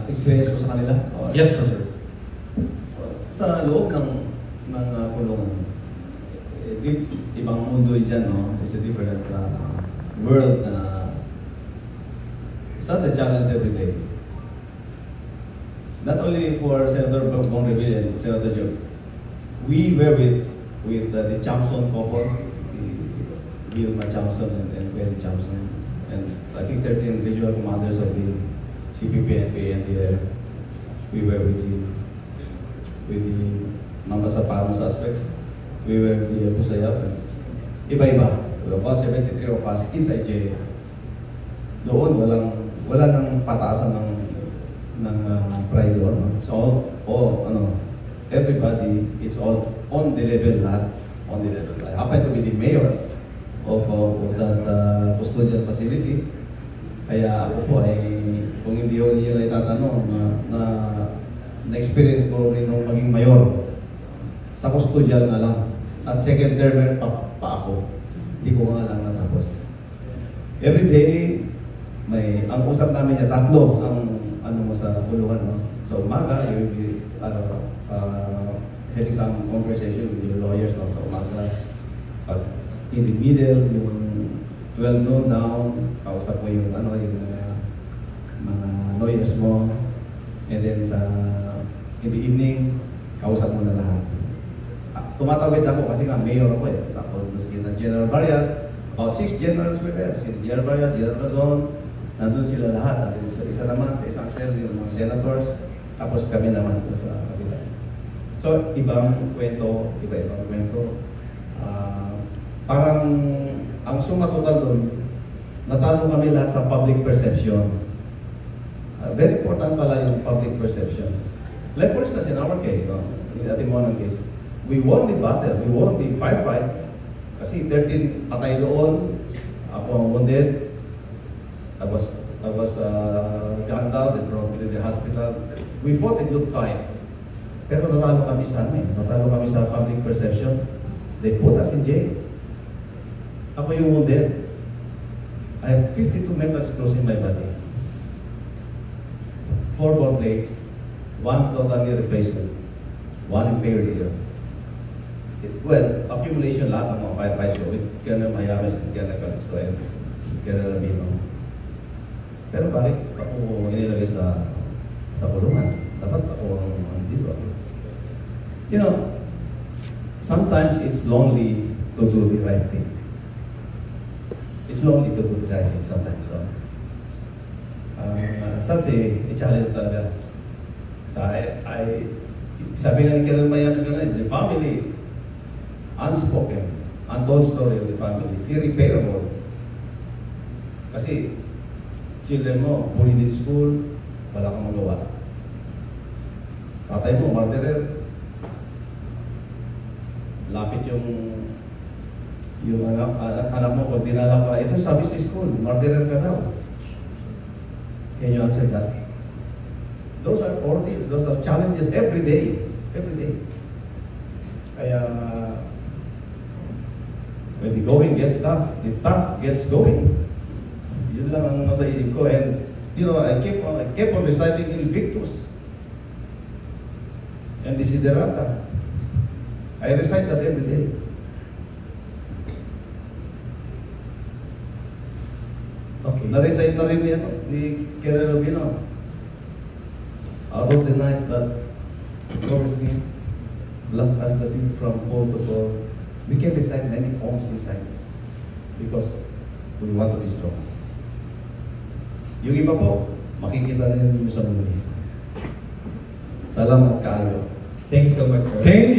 experience ko sa kanila? Yes po, sir. Sa loob ng kulungan, ibang mundo dyan, no? It's a different world na such a challenge every day. Not only for Senator Bong Revilla and Senator Joe, we were with the Chamson couples, Vilma Chamson and Benny Chamson, and I think 13 regional commanders of the CPP and the we were with the mga Sapano suspects. We were with the Busayap. Iba-iba. About 73 of us inside jail. Doon wala nang pataasan ng pride doon. No? So everybody, it's all on the level, lahat on the level. I happen to be the mayor of that custodial facility. Kaya ako po ay, kung hindi ko nila itatanong, na-experience ko rin nung maging mayor sa custodial na lang. At second term pa ako. Hindi ko nga lang natapos. Every day, ang usap namin niya, tatlo ang mo sa kulungan. No? Sa umaga, you will be having some conversation with your lawyers no? Sa umaga. But in the middle, yung 12 noon down, kausap mo yung mga lawyers mo. And then in the evening, kausap mo na lahat. Tumatawid ako kasi nga mayor ako eh. Tapos na General Barrias, about 6 generals were there. Si General Barrias, General Razon, nandun sila lahat. Nandun sa isa naman, sa isang cell, yung mga senators. Tapos kami naman sa kabila. So, ibang kwento, iba-ibang kwento. Parang, ang suma total doon, natalo kami lahat sa public perception. Very important pala yung public perception. Like for instance, in our case, no? In the Atimonang case, we won the battle, we won the firefight. Kasi 13 patay doon, ako ang wounded. I was gunned out and brought to the hospital. We fought a good fight. Pero natalo kami sa natalo kami sa public perception. They put us in jail. Ako yung wounded. I have 52 metal screws in my body. 4 bone plates, 1 total knee replacement, 1 impaired ear. Well, accumulation lahat ng mga firefights ko with Colonel Mayames and Colonel Calixto and Colonel Rabino. Pero bakit ako inilagay sa kulungan? Dapat ako ang dito. You know, sometimes it's lonely to do the right thing. It's lonely to do the right thing sometimes. So, such a challenge talaga. Sabi nga ni Colonel Mayames kanina, the family, unspoken, untold story of the family, irreparable. Kasi, children mo, bullied in school, wala kang magawa. Tatay mo, murderer. Lapit yung anak mo, pag dinala ka, ito sabi sa school, murderer ka daw. Can you answer that? Those are ordeals, those are challenges every day. Every day. Kaya, when the going gets tough, the tough gets going. Yun lang ang nasa isip ko. And, you know, I kept on reciting Invictus. And Desiderata. I recite that every day. Okay. Na-recite na rin ni Colonel Rabino. Out of the night that covers me, black as the deep from pole to pole. We can recite many poems inside because we want to be strong. Yung iba po, makikita rin nyo sa muli. Salamat kayo. Thank you so much, sir. Thank you.